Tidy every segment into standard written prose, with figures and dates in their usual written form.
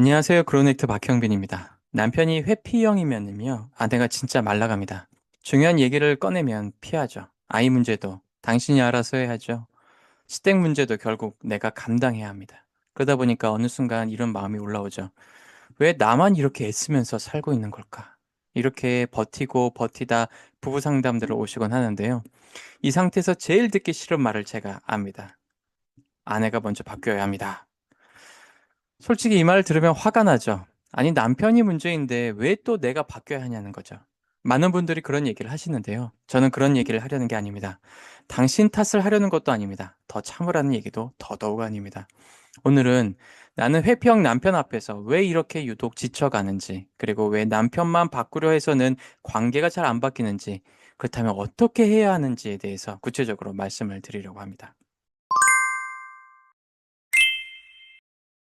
안녕하세요. 그로넥트 박형빈입니다. 남편이 회피형이면요, 아내가 진짜 말라갑니다. 중요한 얘기를 꺼내면 피하죠. 아이 문제도 당신이 알아서 해야죠. 시댁 문제도 결국 내가 감당해야 합니다. 그러다 보니까 어느 순간 이런 마음이 올라오죠. 왜 나만 이렇게 애쓰면서 살고 있는 걸까? 이렇게 버티고 버티다 부부 상담들을 오시곤 하는데요. 이 상태에서 제일 듣기 싫은 말을 제가 압니다. 아내가 먼저 바뀌어야 합니다. 솔직히 이 말 들으면 화가 나죠. 아니, 남편이 문제인데 왜 또 내가 바뀌어야 하냐는 거죠. 많은 분들이 그런 얘기를 하시는데요. 저는 그런 얘기를 하려는 게 아닙니다. 당신 탓을 하려는 것도 아닙니다. 더 참으라는 얘기도 더더욱 아닙니다. 오늘은 나는 회피형 남편 앞에서 왜 이렇게 유독 지쳐가는지, 그리고 왜 남편만 바꾸려 해서는 관계가 잘 안 바뀌는지, 그렇다면 어떻게 해야 하는지에 대해서 구체적으로 말씀을 드리려고 합니다.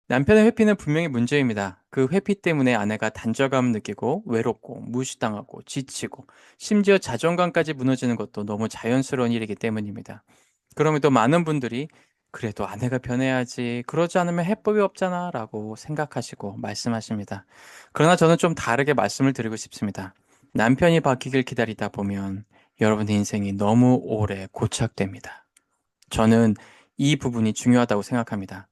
남편의 회피는 분명히 문제입니다. 그 회피 때문에 아내가 단절감을 느끼고 외롭고 무시당하고 지치고 심지어 자존감까지 무너지는 것도 너무 자연스러운 일이기 때문입니다. 그럼에도 많은 분들이 그래도 아내가 변해야지, 그러지 않으면 해법이 없잖아 라고 생각하시고 말씀하십니다. 그러나 저는 좀 다르게 말씀을 드리고 싶습니다. 남편이 바뀌길 기다리다 보면 여러분의 인생이 너무 오래 고착됩니다. 저는 이 부분이 중요하다고 생각합니다.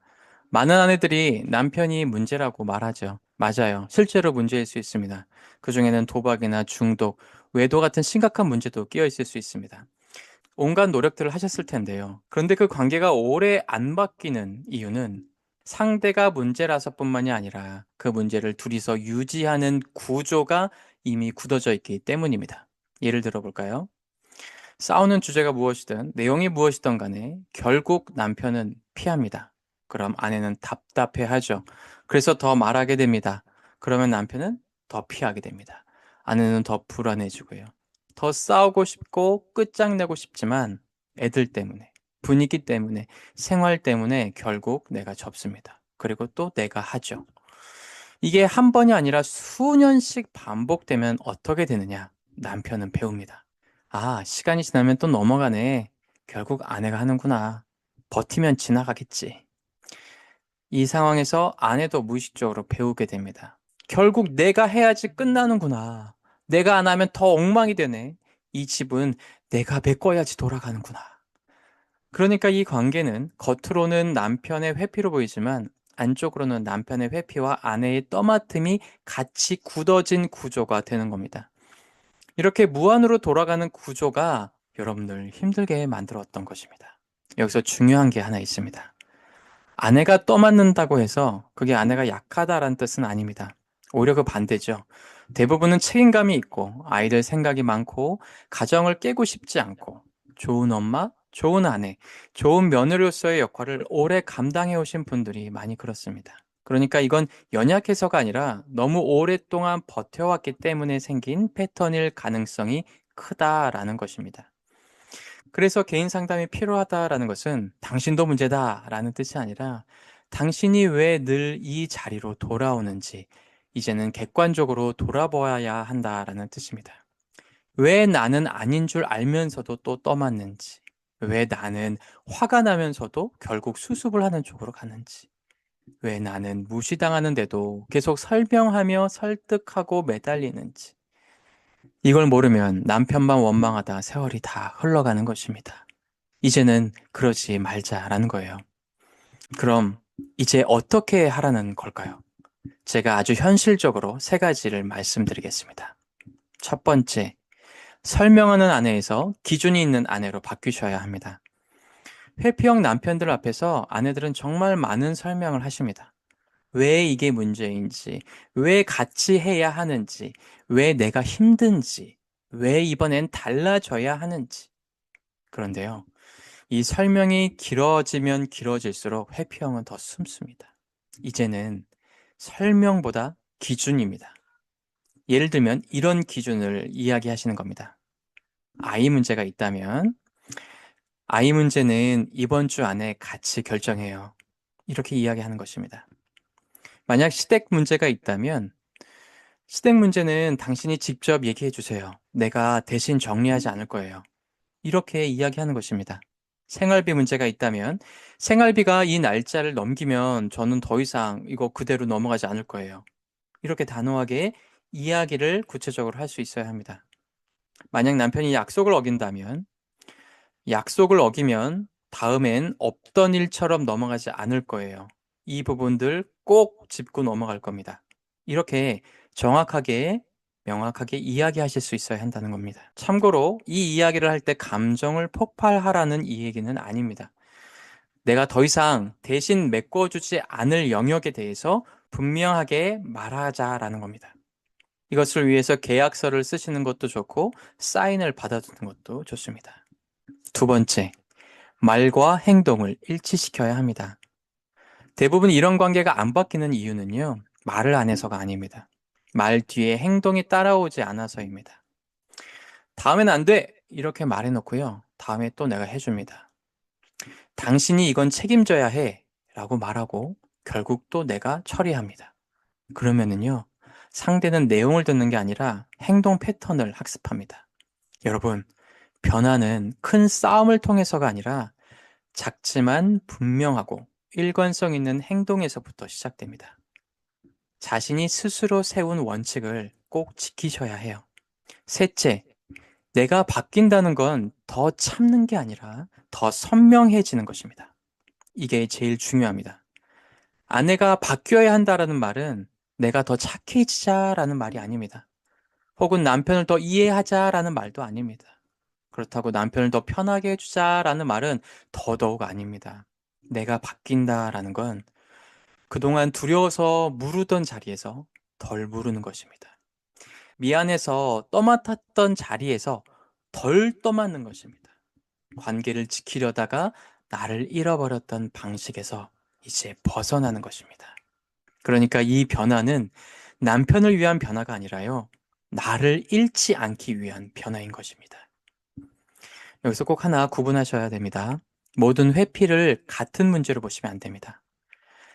많은 아내들이 남편이 문제라고 말하죠. 맞아요. 실제로 문제일 수 있습니다. 그중에는 도박이나 중독, 외도 같은 심각한 문제도 끼어 있을 수 있습니다. 온갖 노력들을 하셨을 텐데요. 그런데 그 관계가 오래 안 바뀌는 이유는 상대가 문제라서뿐만이 아니라 그 문제를 둘이서 유지하는 구조가 이미 굳어져 있기 때문입니다. 예를 들어 볼까요? 싸우는 주제가 무엇이든 내용이 무엇이든 간에 결국 남편은 피합니다. 그럼 아내는 답답해하죠. 그래서 더 말하게 됩니다. 그러면 남편은 더 피하게 됩니다. 아내는 더 불안해지고요. 더 싸우고 싶고 끝장내고 싶지만 애들 때문에, 분위기 때문에, 생활 때문에 결국 내가 접습니다. 그리고 또 내가 하죠. 이게 한 번이 아니라 수년씩 반복되면 어떻게 되느냐? 남편은 배웁니다. 아, 시간이 지나면 또 넘어가네. 결국 아내가 하는구나. 버티면 지나가겠지. 이 상황에서 아내도 무의식적으로 배우게 됩니다. 결국 내가 해야지 끝나는구나. 내가 안 하면 더 엉망이 되네. 이 집은 내가 메꿔야지 돌아가는구나. 그러니까 이 관계는 겉으로는 남편의 회피로 보이지만 안쪽으로는 남편의 회피와 아내의 떠맡음이 같이 굳어진 구조가 되는 겁니다. 이렇게 무한으로 돌아가는 구조가 여러분들 힘들게 만들었던 것입니다. 여기서 중요한 게 하나 있습니다. 아내가 떠맡는다고 해서 그게 아내가 약하다라는 뜻은 아닙니다. 오히려 그 반대죠. 대부분은 책임감이 있고 아이들 생각이 많고 가정을 깨고 싶지 않고 좋은 엄마, 좋은 아내, 좋은 며느리로서의 역할을 오래 감당해 오신 분들이 많이 그렇습니다. 그러니까 이건 연약해서가 아니라 너무 오랫동안 버텨왔기 때문에 생긴 패턴일 가능성이 크다라는 것입니다. 그래서 개인 상담이 필요하다라는 것은 당신도 문제다라는 뜻이 아니라 당신이 왜 늘 이 자리로 돌아오는지 이제는 객관적으로 돌아보아야 한다라는 뜻입니다. 왜 나는 아닌 줄 알면서도 또 떠맡는지, 왜 나는 화가 나면서도 결국 수습을 하는 쪽으로 가는지, 왜 나는 무시당하는데도 계속 설명하며 설득하고 매달리는지, 이걸 모르면 남편만 원망하다 세월이 다 흘러가는 것입니다. 이제는 그러지 말자라는 거예요. 그럼 이제 어떻게 하라는 걸까요? 제가 아주 현실적으로 세 가지를 말씀드리겠습니다. 첫 번째, 설명하는 아내에서 기준이 있는 아내로 바뀌셔야 합니다. 회피형 남편들 앞에서 아내들은 정말 많은 설명을 하십니다. 왜 이게 문제인지, 왜 같이 해야 하는지, 왜 내가 힘든지, 왜 이번엔 달라져야 하는지. 그런데요, 이 설명이 길어지면 길어질수록 회피형은 더 숨습니다. 이제는 설명보다 기준입니다. 예를 들면 이런 기준을 이야기하시는 겁니다. 아이 문제가 있다면, 아이 문제는 이번 주 안에 같이 결정해요. 이렇게 이야기하는 것입니다. 만약 시댁 문제가 있다면, 시댁 문제는 당신이 직접 얘기해 주세요. 내가 대신 정리하지 않을 거예요. 이렇게 이야기하는 것입니다. 생활비 문제가 있다면 생활비가 이 날짜를 넘기면 저는 더 이상 이거 그대로 넘어가지 않을 거예요. 이렇게 단호하게 이야기를 구체적으로 할 수 있어야 합니다. 만약 남편이 약속을 어기면 다음엔 없던 일처럼 넘어가지 않을 거예요. 이 부분들 꼭 짚고 넘어갈 겁니다. 이렇게 정확하게, 명확하게 이야기하실 수 있어야 한다는 겁니다. 참고로 이 이야기를 할 때 감정을 폭발하라는 이 얘기는 아닙니다. 내가 더 이상 대신 메꿔주지 않을 영역에 대해서 분명하게 말하자라는 겁니다. 이것을 위해서 계약서를 쓰시는 것도 좋고 사인을 받아두는 것도 좋습니다. 두 번째, 말과 행동을 일치시켜야 합니다. 대부분 이런 관계가 안 바뀌는 이유는요, 말을 안 해서가 아닙니다. 말 뒤에 행동이 따라오지 않아서입니다. 다음엔 안 돼! 이렇게 말해놓고요, 다음에 또 내가 해줍니다. 당신이 이건 책임져야 해! 라고 말하고 결국 또 내가 처리합니다. 그러면은요, 상대는 내용을 듣는 게 아니라 행동 패턴을 학습합니다. 여러분, 변화는 큰 싸움을 통해서가 아니라 작지만 분명하고 일관성 있는 행동에서부터 시작됩니다. 자신이 스스로 세운 원칙을 꼭 지키셔야 해요. 셋째, 내가 바뀐다는 건 더 참는 게 아니라 더 선명해지는 것입니다. 이게 제일 중요합니다. 아내가 바뀌어야 한다라는 말은 내가 더 착해지자라는 말이 아닙니다. 혹은 남편을 더 이해하자라는 말도 아닙니다. 그렇다고 남편을 더 편하게 해주자라는 말은 더더욱 아닙니다. 내가 바뀐다라는 건 그동안 두려워서 무르던 자리에서 덜 무르는 것입니다. 미안해서 떠맡았던 자리에서 덜 떠맡는 것입니다. 관계를 지키려다가 나를 잃어버렸던 방식에서 이제 벗어나는 것입니다. 그러니까 이 변화는 남편을 위한 변화가 아니라요, 나를 잃지 않기 위한 변화인 것입니다. 여기서 꼭 하나 구분하셔야 됩니다. 모든 회피를 같은 문제로 보시면 안 됩니다.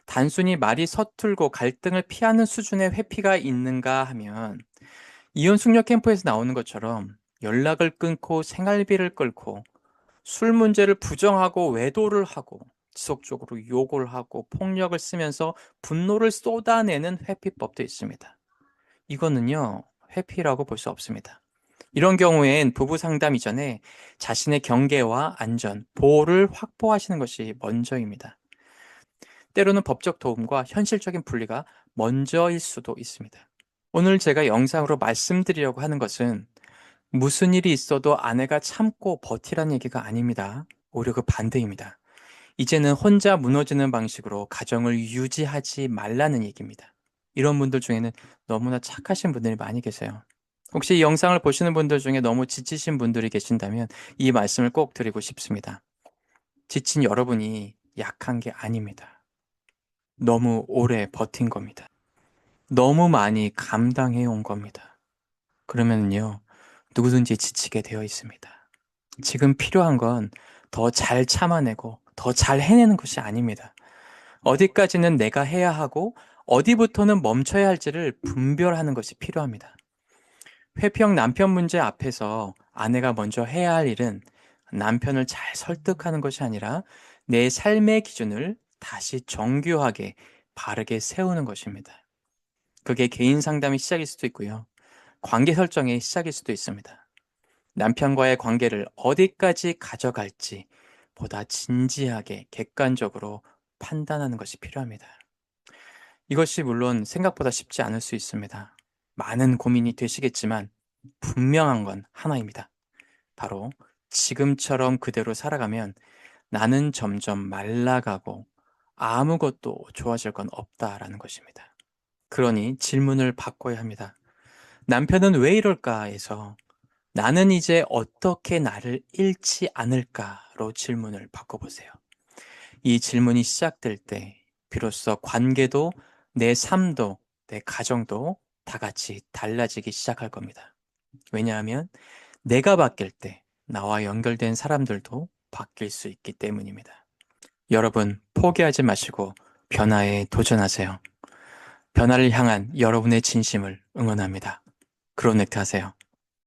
단순히 말이 서툴고 갈등을 피하는 수준의 회피가 있는가 하면 이혼 숙녀 캠프에서 나오는 것처럼 연락을 끊고 생활비를 끊고 술 문제를 부정하고 외도를 하고 지속적으로 욕을 하고 폭력을 쓰면서 분노를 쏟아내는 회피법도 있습니다. 이거는요, 회피라고 볼 수 없습니다. 이런 경우엔 부부 상담 이전에 자신의 경계와 안전, 보호를 확보하시는 것이 먼저입니다. 때로는 법적 도움과 현실적인 분리가 먼저일 수도 있습니다. 오늘 제가 영상으로 말씀드리려고 하는 것은 무슨 일이 있어도 아내가 참고 버티란 얘기가 아닙니다. 오히려 그 반대입니다. 이제는 혼자 무너지는 방식으로 가정을 유지하지 말라는 얘기입니다. 이런 분들 중에는 너무나 착하신 분들이 많이 계세요. 혹시 이 영상을 보시는 분들 중에 너무 지치신 분들이 계신다면 이 말씀을 꼭 드리고 싶습니다. 지친 여러분이 약한 게 아닙니다. 너무 오래 버틴 겁니다. 너무 많이 감당해 온 겁니다. 그러면요, 누구든지 지치게 되어 있습니다. 지금 필요한 건 더 잘 참아내고 더 잘 해내는 것이 아닙니다. 어디까지는 내가 해야 하고 어디부터는 멈춰야 할지를 분별하는 것이 필요합니다. 회피형 남편 문제 앞에서 아내가 먼저 해야 할 일은 남편을 잘 설득하는 것이 아니라 내 삶의 기준을 다시 정교하게 바르게 세우는 것입니다. 그게 개인 상담의 시작일 수도 있고요. 관계 설정의 시작일 수도 있습니다. 남편과의 관계를 어디까지 가져갈지 보다 진지하게 객관적으로 판단하는 것이 필요합니다. 이것이 물론 생각보다 쉽지 않을 수 있습니다. 많은 고민이 되시겠지만 분명한 건 하나입니다. 바로 지금처럼 그대로 살아가면 나는 점점 말라가고 아무것도 좋아질 건 없다라는 것입니다. 그러니 질문을 바꿔야 합니다. 남편은 왜 이럴까에서 나는 이제 어떻게 나를 잃지 않을까로 질문을 바꿔보세요. 이 질문이 시작될 때 비로소 관계도 내 삶도 내 가정도 다 같이 달라지기 시작할 겁니다. 왜냐하면 내가 바뀔 때 나와 연결된 사람들도 바뀔 수 있기 때문입니다. 여러분, 포기하지 마시고 변화에 도전하세요. 변화를 향한 여러분의 진심을 응원합니다. 그로넥트 하세요.